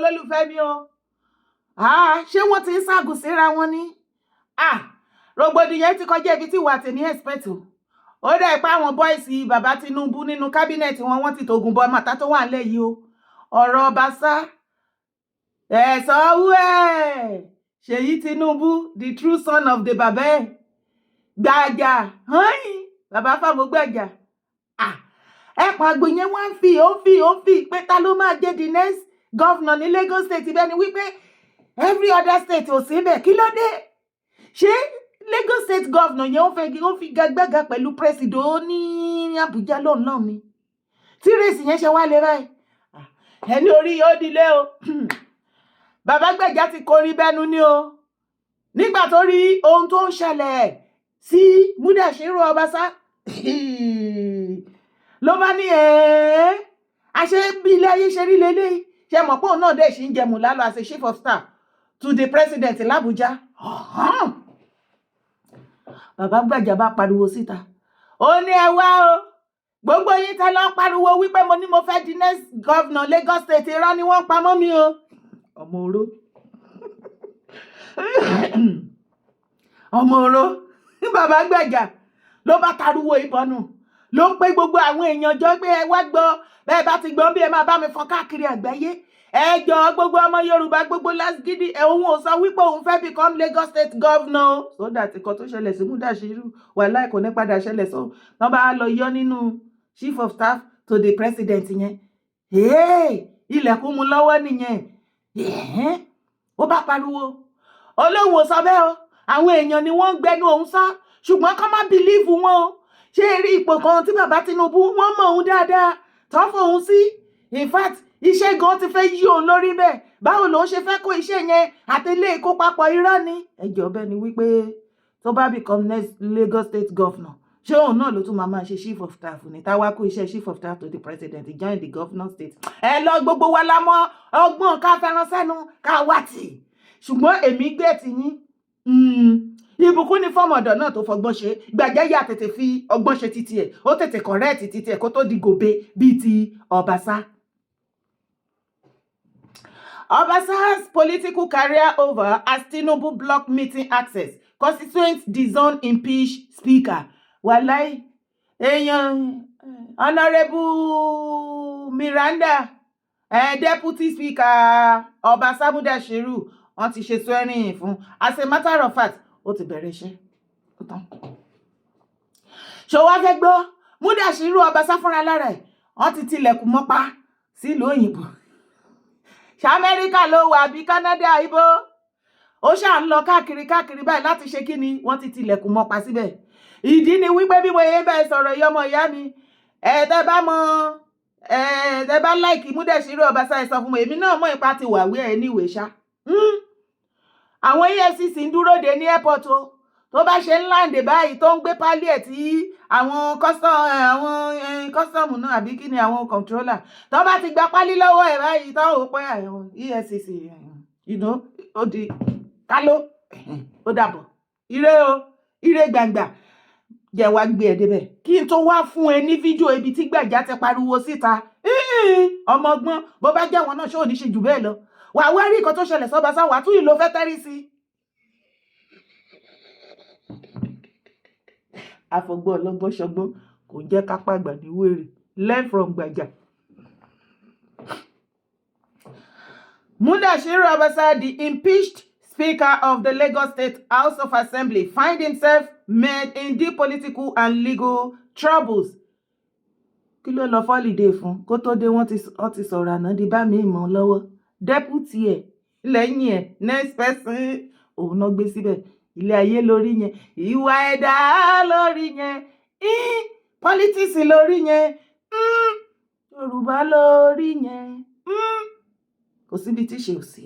olólùfẹ́ mi o. Ṣé wọ́n ti ń ságùn síra wọn ni? Rògbòdìyàn ti kọjá ibi tí wà tèmi expect o. Ó dẹ̀ pé àwọn bọ́ìsì bàbá Tinubu nínú kábínẹ̀tì wọn ti tògùn bọ màtá tó wà nílẹ̀ yìí o. Ọ̀rọ̀ Ọbaṣá ẹ̀sọ́ wúẹ̀ Ṣèyí Tinubu, the true son of the bàbá ẹ̀. Gbàjà bàbá Fáwọn Gbàjà. Ẹ̀pọ̀ àgbò yẹn wọ́n ń fi pé ta ló máa jẹ́ the next governor ní Lagos State bẹ́ẹ̀ ni wípé every other state ò sí bẹ́ẹ̀ kí ló dé? Ṣé Lagos State governor yẹn ó fi gagbága pẹ̀lú president ní Abuja lọ́nà mi? Tí rèsì yẹn ṣe wá lé báyìí. Ẹni orí yóò dilé o. Bàbá Gbàjà ti korí bẹ́nu ni o. Nígbà tó rí ohun tó ń ṣẹlẹ̀ sí Mudashiru Ọbaṣá ló bá ní àṣẹ bí ilé ayé ṣe rí lélẹ́yìí. Ṣe mọ̀ pé òun náà dẹ̀ ṣì ń jẹmù lálọ́ as a chief of staff to the president l'Abuja. Bàbá Gbàjà bá pariwo síta. Ó ní ẹ wá o. Gbogbo yín tẹ́ lọ pariwo wípé mo ní mo fẹ́ di next governor Lagos State, irọ́ ni wọ́n pamọ́ mi o. Ọmọ oró. Ọmọ oró. Bàbá Gbàjà ló bá tariwo ìbọnù. Ló ń pé gbogbo àwọn èèyàn jọ pé ẹ wá gbọ́ bẹ́ẹ̀ bá ti gbọ́ bí ẹ máa bá mi fọ́n káàkiri àgbáyé. Ẹ jọ gbogbo ọmọ Yorùbá gbogbo lásgídí òun ò sọ wípé òun fẹ́ become Lagos State governor. So that nǹkan tó ṣẹlẹ̀ sí Mudashiru wàláhì kò ní padà ṣẹlẹ̀ so. Wọ́n bá lọ yọ nínú chief of staff to the president yẹn. Ilẹ̀kùn mu lọ́wọ́ nìyẹn. Ó bá pariwo. Olóhùn ò sọ bẹ́ẹ̀ o. Àwọn èèyàn ni wọ́n ń gbẹnu òun sọ. Ṣùgbọ́n kọ́ má believe wọn o. Ṣé rí ipò kan tí bàbá Tinubu wọ́n mọ̀ òun dáadáa tó fòun sí? In fact, iṣẹ́ gan ti fẹ́ yí òun lórí bẹ́ẹ̀. Báwo ló ń ṣe fẹ́ kó iṣẹ́ yẹn àtẹlé kó papọ̀ irọ́ ni? Ẹjọ́ bẹ́ẹ̀ ni wípé tó bá become next Lagos State governor, ṣé òun náà ló tún máa ṣe chief of staff ní táwa kó iṣẹ́ chief of staff to the president join the governor state? Ẹ lọ gbogbo wa la mọ̀ ọgbọ́n ká fẹ́ràn sẹ́nu ká wá tì. Ṣùgbọ́n èmi gbé ti yín. Ìbùkún ni fọ́mọ̀dọ̀ náà tó fọgbọ́n ṣe. Gbàjà yà tètè fi ọgbọ́n ṣe títí ẹ̀. Ó tètè correct títí ẹ̀ kó tó di gòbe bíi ti Ọbaṣá. Obasa's political career over as Tinubu blocked meeting access. Constituents disown impeach speaker. Wàláì, èèyàn Honorable Miranda, deputy speaker Ọbaṣá Mudashiru, wọ́n ti ṣe swearing fún. As a matter of fact, ó ti bẹ̀rẹ̀ iṣẹ́. Ó tán. Ṣó wá fẹ́ gbọ́? Mudashiru Ọbaṣá fúnra lára ẹ̀. Wọ́n ti tilẹ̀kùn mọ́pá sílùú òyìnbó. Ṣé Amẹ́ríkà ló wà bí Canada ibo? Ó ṣà ń lọ káàkiri báyìí láti ṣe kí ni? Wọ́n ti tilẹ̀kùn mọ́pá síbẹ̀. Ìdí ni wípé bí mo yé bẹ́ẹ̀ sọ̀rọ̀ ìyá ọmọ ìyá mi. Tẹ́ bá láìkì Mudashiru Ọbaṣá ẹ sọ fún mi. Èmi náà mọ̀ ipa ti wà wí ẹ̀ níwèé ṣá. Àwọn EFCC ń dúró de ní airport o. Tó bá ṣe ń láǹdè báyìí tó ń gbé pálí ẹ̀ tí àwọn custom náà àbí kí ni àwọn controller tó bá ti gba pálí lọ́wọ́ ẹ̀ báyìí tó ò pé àwọn EFCC ó di kálọ́ ó dàbọ̀ ire gbàngbà jẹ́ wá gbé ẹ̀ débẹ̀ kí n tó wá fún ẹ ní fídíò ibi tí Gbàjà ti pariwo síta ọmọ ọgbọ́n bó bá jẹ́ wọn náà ṣé ò ní ṣe jù bẹ́ẹ̀ lọ wà wá rí nǹkan tó ṣẹlẹ̀ sọ́baṣá wà tún ìlò fẹ́ tẹ́rí sí. Àfọ̀gbọ́n ọlọ́gbọ́n ṣọgbọ́n kò jẹ́ kápá àgbà ní wèrè. Learn from Gbàjà. Mudashiru Ọbaṣá, the impeached Speaker of the Lagos State House of Assembly, find himself made in deep political and legal troubles. Kí ló lọ fọ́lìdé fún? Kó tó dé wọ́n ti sọ̀rọ̀ àná di bá mi mọ̀ lọ́wọ́. Deputy ẹ̀ lẹ́yìn ẹ̀ next person òun náà gbé síbẹ̀. Ilé ayé lórí yẹn, ìwà ẹ̀dá lórí yẹn, politics lórí yẹn, Yorùbá lórí yẹn, kò síbi tí ṣe ò sí.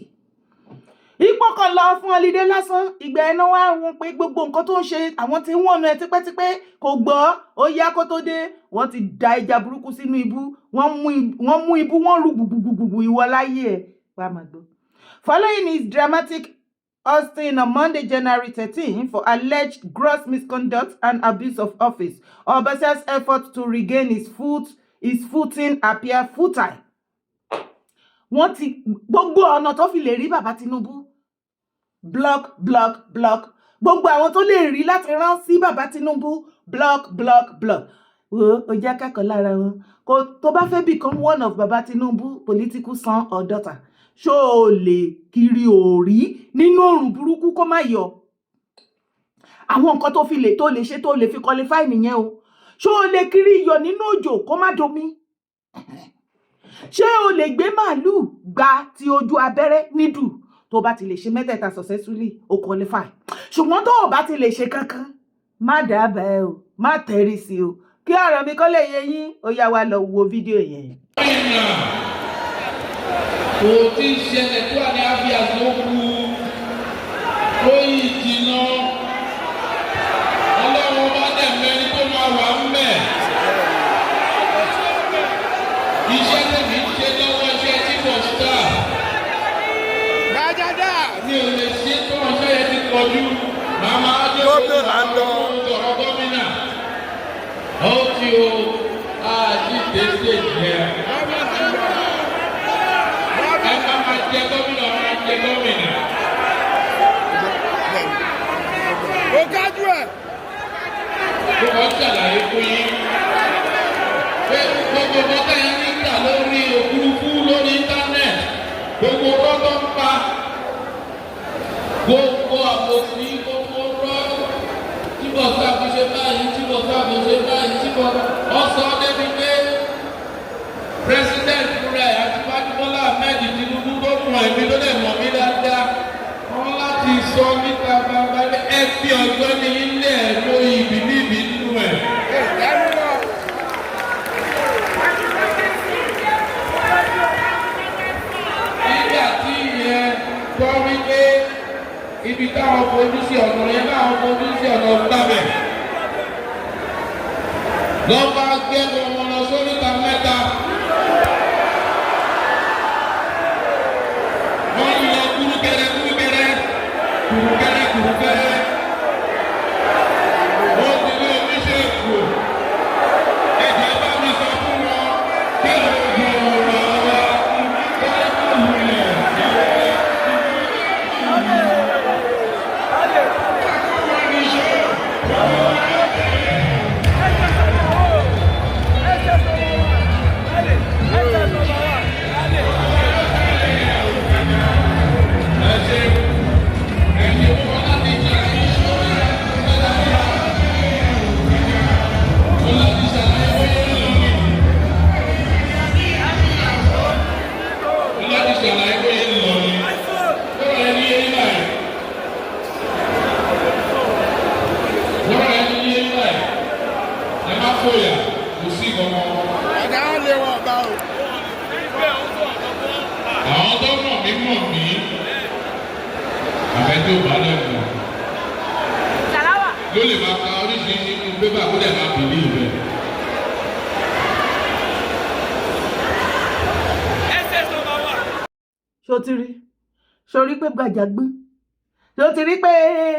Ipò kan lọ fún holiday lásán, ìgbà ẹ̀nà wá wọn pé gbogbo nǹkan tó ń ṣe àwọn tí wọ́n nu ẹ tipẹ́tipẹ́ kò gbọ́, ó yá kó tó dé, wọ́n ti da ẹja burúkú sínú ibú, wọ́n mú ibú, wọ́n rú gbùgbùgbùgbù ìwọ láyé ẹ̀. Wá máa gbọ́. Following his dramatic ousting on Monday, January 13, for alleged gross misconduct and abuse of office, Obasanjo's effort to regain his footing appear futile. wọ́n ti gbogbo ọ̀nà tó fi lè rí bàbá Tinubu block gbogbo àwọn tó lè rí láti rán sí bàbá Tinubu block wo ó jẹ́ kẹ́kọ̀ọ́ lára wọn kó tó bá fẹ́ become one of bàbá Tinubu political son or daughter ṣó o lè kiri òrí nínú òrùn burúkú kó má yọ àwọn nǹkan tó lè ṣe tó lè fi qualify nìyẹn o ṣó o lè kiri iyọ̀ nínú òjò kó má domi ṣé o lè gbé màálùú gba ti ojú abẹ́rẹ́ nídù tó bá ti lè ṣe mẹ́tẹ̀ẹ̀ta successfully o qualify ṣùgbọ́n tó o bá ti lè ṣe kankan má dábàá o má tẹ̀rí sí o kí ọ̀rọ̀ mi kó lè yé yín ó yá wa lọ wo fídíò yẹn. kò tí ì ṣẹlẹ̀ tó àní àbíyá tó kú ó yìí jìnnà ọlọ́run bá dẹ̀ mẹ́rin tó máa wà ń bẹ̀. iṣẹ́ tẹ̀mí ṣe lọ́wọ́ iṣẹ́ tí kò sítà. Gbàgádà. mi ò lè ṣe tó ọṣẹ́ yẹn ti pọ̀jù. màmá ọjọ́ ọ̀rọ̀ gómìnà. ó ti o àti tẹ̀sí jẹ. ẹ má máa jẹ gómìnà máa jẹ gómìnà. Ó kájú ẹ̀. Mo kàn ṣàlàyé fún yín pé gbogbo bọ́tà yẹn níta lórí òfurufú lórí íńtánẹ́ẹ̀tì gbogbo rọ́tọ́ ń pa gbogbo àbòsí gbogbo rọ́ tí bọ̀sá fi ṣe báyìí tí bọ̀sá fi ṣe báyìí tí bọ̀sá ọ̀sán débi pé pírẹsidẹ́ǹtì rẹ̀ àti Bọ́lá Ahmed Tinubu tó mọ̀ èmi ló lè mọ̀ mí dáadáa wọ́n láti sọ níta bàbá ẹ fi ọ̀gbọ́n ní ilé ẹ̀ lórí ìbílíbi nínú ẹ̀. nígbà tí ìyẹn gbọ́ wípé ibi táwọn fojú sí ọ̀nà yẹn táwọn fojú sí ọ̀nà gbàbẹ̀ lọ́ bá gbé ọmọ lọ sóríta mẹ́ta. wọ́n lọ kúrúkẹ́rẹ́ kúrúkẹ́rẹ́. Wọ́n ti lé oníṣẹ́ èkó. Ẹ̀jẹ̀ bá mi sọ fún wọn kí ọ̀gbọ̀n ọ̀rọ̀ wa kọ́lé tó wulẹ̀. Àwọn tó mọ̀ mí àfẹ́tí ò bá lẹ́nu ló lè máa ka oríṣiríṣi nínú pépà kó lè máa bìlí rẹ̀. ṣó ti rí pé Gbàjàgbọ́n ṣó ti rí pé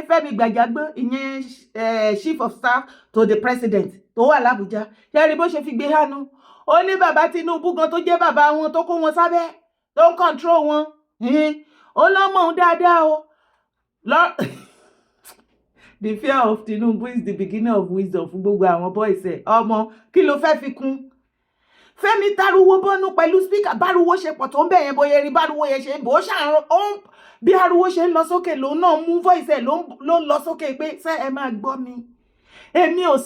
Fẹ́mi Gbàjàgbọ́n ìyẹn chief of staff to the president tó wà l'Àbújá ṣe rí bó ṣe fi gbé hánu ó ní bàbá Tinubu gan tó jẹ́ bàbá wọn tó kó wọn sábẹ́ tó ń control wọn ó lọ́mọ òun dáadáa o the fear of Tinubu is the beginning of wisdom fún gbogbo àwọn boys ẹ̀ ọmọ kí ló fẹ́ fi kún Fẹ́mi taruwo bọ́nú pẹ̀lú speaker báruwo ṣe pọ̀ tó ń bẹ̀yẹn bóyá rí báruwo yẹn ṣe bó ṣàrùn bí ariwo ṣe ń lọ sókè lòun náà mú voice ẹ̀ ló ń lọ sókè pé ṣé ẹ máa gbọ́ mi èmi ò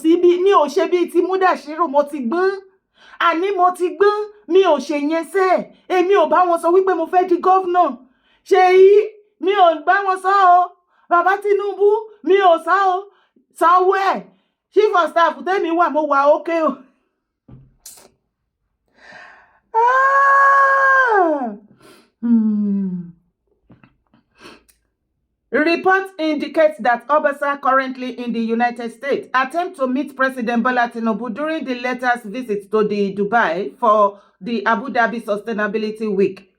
ṣe bíi ti Múdàṣírò mo ti gbọ́n àní mo ti gbọ́n mi ò ṣe yẹn sẹ́ èmi ò bá wọn sọ wípé mo fẹ́ di gọ́vnà Ṣèyí mi ò bá wọn sọ o bàbá Tinubu mi ò sọ o sanwó ẹ̀ chief of staff tẹ́mi wà mo wà ókè o. Reports indicate that Obasa, currently in the United States, attempt to meet President Bola Tinubu during the latter's visit to the Dubai for the Abu Dhabi Sustainability Week.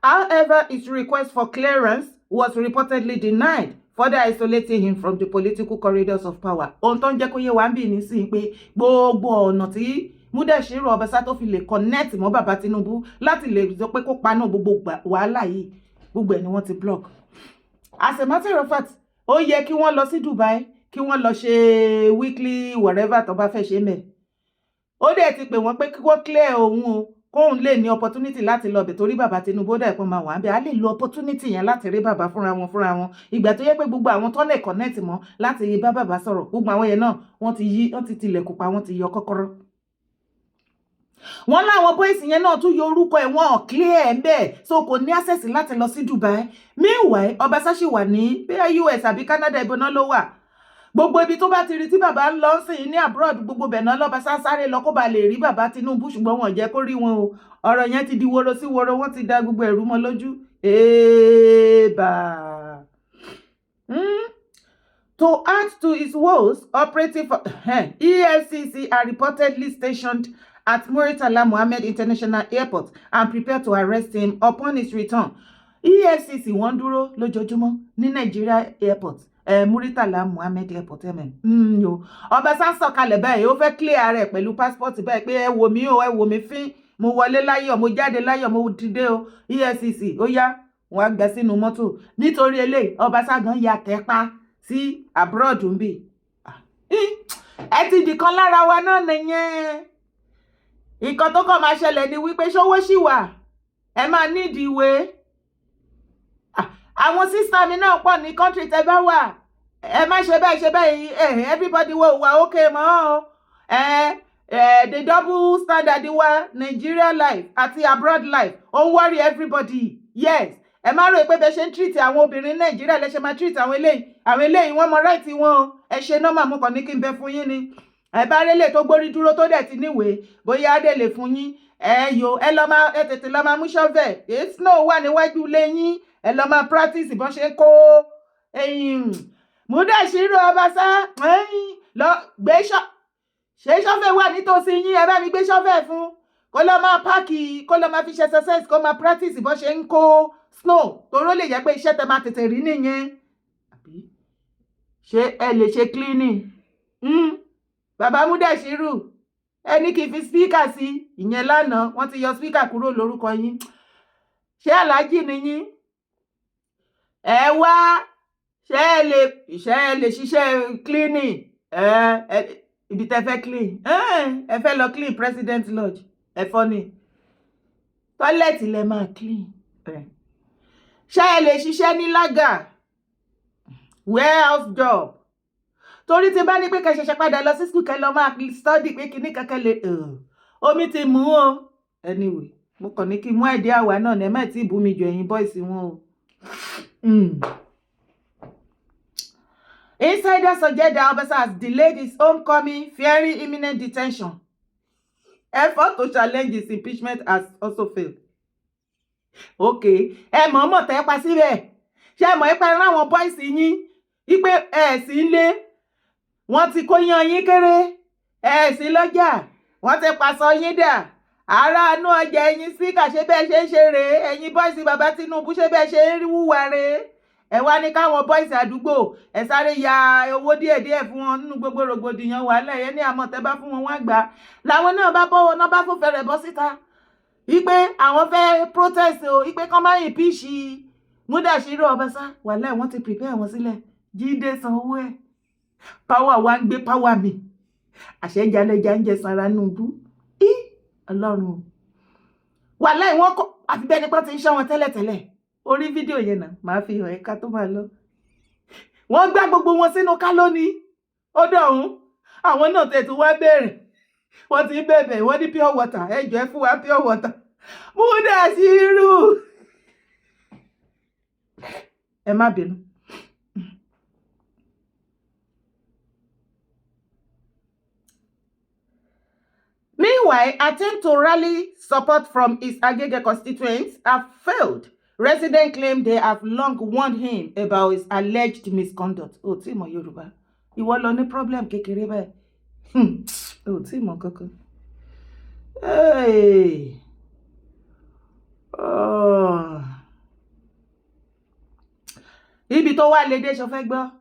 However, his request for clearance was reportedly denied, further isolating him from the political corridors of power. Ohun tó ń jẹ́ kó yé wa ń bì nísìnyí pé gbogbo ọ̀nà tí Mudashiru Obasa tó fi lè connect mọ́ bàbá Tinubu láti lè sọ pé kó paná gbogbo wàhálà yìí, gbogbo ẹ̀ ni wọ́n ti block. As a matter of fact, ó yẹ kí wọ́n lọ sí Dubai, kí wọ́n lọ ṣe weekly whatever tó bá fẹ́ ṣe mẹ́. Ó dẹ̀ ti pè wọ́n pé kí wọ́n clear òun o, kóun lè ní opportunity láti lọ bẹ̀ torí bàbá Tinubu dẹ̀ pọ́n máa wà ń bẹ̀. A lè lo opportunity yẹn láti rí bàbá fúnra wọn. Ìgbà tó yẹ pé gbogbo àwọn tó lè connect mọ́ láti bá bàbá sọ̀rọ̀, gbogbo àwọn yẹn náà wọ́n ti tilẹ̀kùn pa, wọ́n ti yọ kọ́kọ́rọ́. Wọ́n láwọn boys yẹn náà tún yọ orúkọ ẹ̀ wọ́n clear ẹ̀ ń bẹ̀, so kò ní access láti lọ sí Dubai. Meanwhile, Obasa ṣì wà ní bóyá US àbí Canada, ibo náà ló wà. Gbogbo ibi tó bá ti rí tí bàbá ń lọ sí ní abroad, gbogbo bẹ̀ náà l'Obasa sáré lọ kó ba lè rí bàbá Tinubu, ṣùgbọ́n wọn jẹ́ kó rí wọn o. Ọ̀rọ̀ yẹn ti di woro sí woro, wọ́n ti da gbogbo ẹ̀rú mọ́ lójú. Eba. To add to his woes, operative EFCC are reportedly stationed at Muritala Muhammed International Airport and prepare to arrest him upon his return. EFCC wọ́n dúró lójoojúmọ́ ní Nigeria Airport, Muritala Muhammed Airport. Yo. Obasa sọ̀kalẹ̀ báyìí, ó fẹ́ clear rẹ̀ pẹ̀lú passport báyìí pé ẹ wò mí o, ẹ wò mí fín, mo wọlé láyọ̀, mo jáde láyọ̀, mo dìde o. EFCC ó yá, wọ́n á gbé sínú mọ́tò. Nítorí eléyìí, Obasa gan ya tẹ́pá sí abroad ń bì. Ẹ ti dìkan lára wa náà nìyẹn. Nǹkan tó kàn máa ṣẹlẹ̀ ni wípé ṣówó ṣì wà, ẹ máa nídìí ìwé. Àwọn sísá mi náà pọ̀ ní country tẹ́ bá wà, ẹ má ṣe bẹ́ẹ̀, everybody wo wà okay mọ́ o. The double standard wa Nigeria life àti abroad life ó ń worry everybody. Yes, ẹ má rò pé bẹ́ẹ̀ ṣe ń treat àwọn obìnrin Nàìjíríà lẹ ṣe máa treat àwọn eléyìí wọ́n mọ right wọn o. Ẹ ṣe normal, mo kàn ní kí n bẹ fún yín ni. Ẹ bá rélé tó gbórí dúró tó dẹ̀ ti níwèé, bóyá á dé lè fún yín. Ẹ tètè lọ máa mú shovel. Snow wà níwájú ilé yín, ẹ lọ máa practice bọ́n ṣe kó Mudashiru Obasa lọ gbé ṣe shovel wà nítòsí yín, ẹ bá mi gbé shovel fún kó lọ máa páàkì, kó lọ máa fi ṣe exercise, kó máa practice bọ́n ṣe ń kó snow, toró lè jẹ́ pé iṣẹ́ tẹ máa tètè rí nìyẹn. Ṣé ẹ lè ṣe cleaning? Bàbá Mudashiru, ẹni kì í fi speaker sí ìyẹn lánàá, wọ́n ti yọ speaker kúrò lórúkọ yín. Ṣé aláàjì ni yín? Ẹ wá, ṣé ẹ lè ṣiṣẹ́ cleaning? Ibi tẹ́ fẹ́ clean. Ẹ fẹ́ lọ clean President Lodge. Ẹ fọ́ ni. Toilet lẹ máa clean. Ṣé ẹ lè ṣiṣẹ́ ní lágà? Warehouse job. Torí tí bá ní pé kẹ́ ṣẹ̀ṣẹ̀ padà lọ sí school kẹ́ lọ máa study pé kíní kankan lè omi ti mú o. Anyway, mo kàn ní kí mú ẹ̀dí àwa náà ní ẹ má tí bú mi jù ẹ̀yin boys wọn o. Insiders suggest that Obasa has delayed his homecoming, fearing imminent detention. Effort to challenge his impeachment has also failed. Okay, ẹ mọ̀ọ́mọ̀ tẹ́ pa síbẹ̀. Ṣé mọ̀ ẹ́ pé ráwọn boys yín wípé ẹ̀ sí ilé, wọ́n ti kó yan yín kéré, ẹ̀ sí lọ́jà, wọ́n ti pàṣọ yín dà. Ará inú ọjà ẹ̀yin speaker ṣe bẹ́ẹ̀ ṣe ń ṣe rèé, ẹ̀yin boys bàbá Tinubu ṣe bẹ́ẹ̀ ṣe ń wúwa rèé. Ẹ wá ní káwọn boys àdúgbò ẹ sáré ya owó díẹ̀díẹ̀ fún wọn nínú gbogbo rògbòdìyàn wàhálà yẹn ní àmọ̀tẹ́ bá fún wọn wọ́n gbà. Làwọn náà bá bọ́wọ́ náà bá fòfẹ́ rẹ̀ bọ́ síta. Wípé àwọn fẹ́ protest o, wípé kán má impeach Mudashiru Obasa. Wàhálà wọ́n ti prepare wọn sílẹ̀. Jíde sanwó ẹ̀. Power wa ń gbé power mi. Àṣẹjalẹja ń jẹ sanra nùbú. Ọlọ́run. Wàhálà wọ́n kọ́ àfi bẹ́ẹ̀ nípa ti ń ṣọ́ wọn tẹ́lẹ̀tẹ́lẹ̀. Orí fídíò yẹn náà máa fi hàn ẹ̀ka tó máa lọ. Wọ́n gbá gbogbo wọn sínú kálóní. Ó dọ̀hún. Àwọn náà tètè wá bẹ̀rẹ̀. Wọ́n ti bẹ̀bẹ̀, wọ́n ní pure water. Ẹ jọ̀ọ́ ẹ fún wa pure water. Mudashiru. Ẹ má bínú. Meanwhile, attempts to rally support from his Agege constituents have failed. Residents claim they have long warned him about his alleged misconduct. Oh, tí mọ̀ Yorùbá. Ìwọ ló ní problem kékeré báyìí. Oh, tí mọ̀ kankan. Hey. Oh. Ibi tó wà lédè ṣó fẹ́ gbọ́.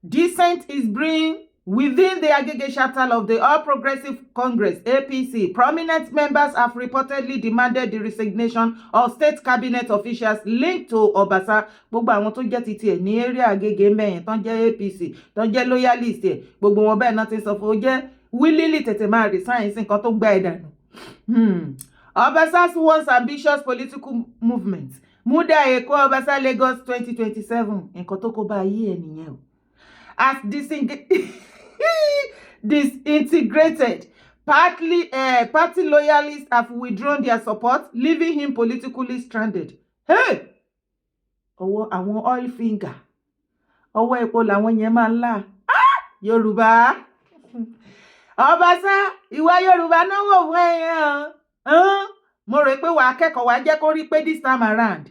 Dissent is brewing Within the Agege chapter of the All Progressive Congress, APC, prominent members have reportedly demanded the resignation of state cabinet officials linked to Obasa. Gbogbo àwọn tó jẹ́ titi ẹ̀ ní area Agege mẹ́yìn tán jẹ́ APC, tán jẹ́ loyalist ẹ̀, gbogbo wọn bẹ́ẹ̀ náà ti sọ fún ó jẹ́ willingly tètè máa resign sí nǹkan tó gbá ẹ̀ dànù. Obasa's once ambitious political movement, Muda Eko Obasa Lagos 2027, nǹkan tó kó bá ayé ẹ̀ nìyẹn o. As disintegrated, party loyalists have withdrawn their support, leaving him politically stranded. Hey! Àwọn oil finger. Ọwọ́ epo làwọn yẹn máa ń là. Yorùbá. Obasa, ìwà Yorùbá náà wò fún ẹ̀yàn. Mo rò pé wàá kẹ́kọ̀ọ́ wàá jẹ́ kó rí pé this time around.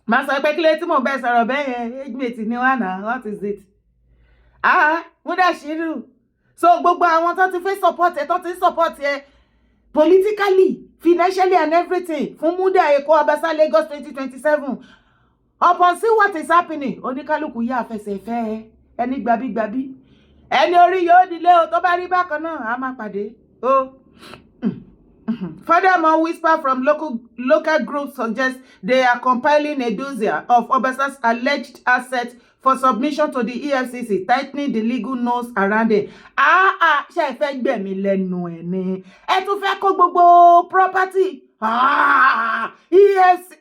Má sọ pé kílé tí mo bẹ́ sọ̀rọ̀ bẹ́ẹ̀ yẹn, age mate ni wá náà, what is it? Mudashiru. So gbogbo àwọn tó ti fẹ́ support ẹ, tó ti support ẹ politically, financially and everything fún Muda Eko Obasa Lagos 2027. Upon see what is happening, oníkálùkù yà fẹsẹ̀ fẹ́ ẹni gbàbí. Ẹni orí yóò dilé o tó bá rí bákan náà, a máa pàdé. Furthermore, whisper from local groups suggest they are compiling a dossier of Obasa's alleged assets for submission to the EFCC, tightening the legal nose around it. Ṣé ẹ fẹ́ gbẹ̀mí lẹ́nu ẹ̀ ni? Ẹ tún fẹ́ kó gbogbo property. EFCC.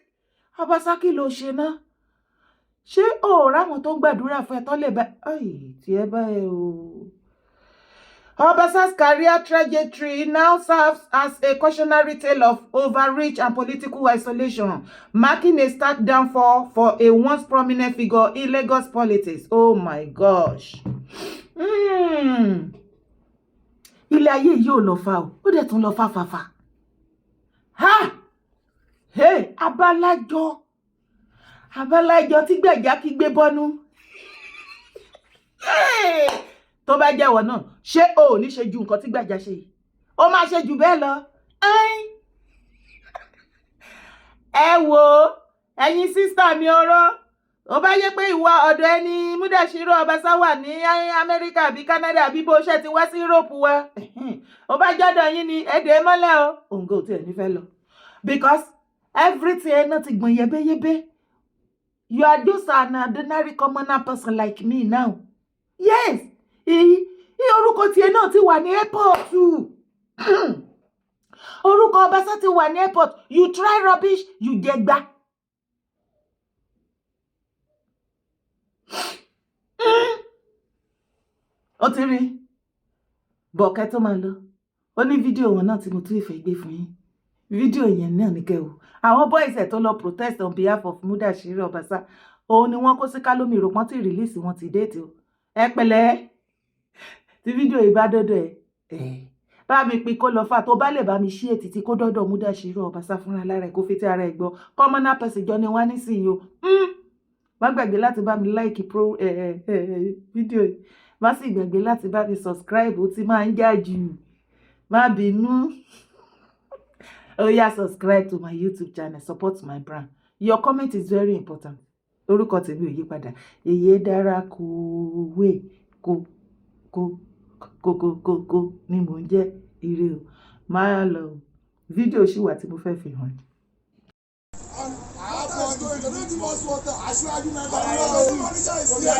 Obasa kí ló ṣe ná? Ṣé o ráwọn tó ń gbàdúrà fún ẹ tó lè bá tí ẹ bá ẹ o? Obasa's career trajectory now serves as a cautionary tale of overreach and political isolation, marking a stark downfall for a once prominent figure in Lagos politics. Oh my gosh. Ilé ayé yóò lọ fa o, ó dẹ̀ tún lọ fa. Hey, Abálájọ tí gbẹ̀já kí gbé bọ́nú. Tó bá jẹ́wọ́ náà, ṣé o ò ní ṣe ju nǹkan tí gbàjà ṣe yìí? Ó máa ṣe jù bẹ́ẹ̀ lọ. Ẹ wo, ẹ̀yin sísítà mi ọ̀rọ̀. Ó bá yẹ pé ìwọ ọ̀dọ̀ ẹni Mudashiru Obasa wà ní Amẹ́ríkà àbí Canada àbí bó ṣe ti wá sí Europe wa. Ó bá jọ́dọ̀ yín ni èdè mọ́lẹ̀ o. Òǹgò tí ẹ̀ ní fẹ́ lọ. Because everything ẹ̀ náà ti gbọ̀n yẹbẹ́yẹbẹ́. You are just an ordinary commoner person like me now. Yes. Orúkọ tiẹ̀ náà ti wà ní airport. Orúkọ Obasa ti wà ní airport. You try rubbish, you jẹgba. Ó ti rí bọ̀kẹ́ tó máa lọ. Ó ní fídíò wọn náà tí mo tún ìfẹ́ gbé fún yín. Fídíò yẹn náà ní kẹ́wò. Àwọn boys ẹ̀ tó lọ protest on behalf of Mudashiru Obasa. Òun ni wọ́n kó sí kálómi ìròpọ́n tí release wọn ti déètì o. Ẹ pẹ̀lẹ́. Tí fídíò yìí bá dọ́dọ̀ ẹ̀ bá mi pín kó lọ fà tó bá lè bá mi ṣí ètìtì kó dọ́dọ̀ Mudashiru Obasa fúnra lára ẹ̀ kó fi tí ara ẹ̀ gbọ́ commoner person jọ ni wá nísìnyí o. Má gbàgbé láti bá mi like fídíò yìí. Má sì gbàgbé láti bá mi subscribe ó ti máa ń jà jù. Má bínú. Oh yeah, subscribe to my YouTube channel, support my brand. Your comment is very important. Orúkọ tèmi ò yí padà. Yèyé dára kòwé kò ni mò ń jẹ́ ire o. Máa lọ. Fídíò ṣì wà tí mo fẹ́ fi hàn. Revolution is here.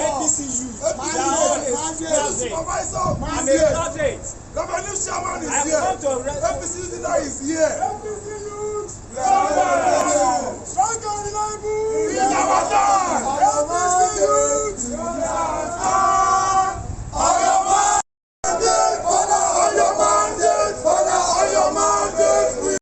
APC leader is here. APC youth.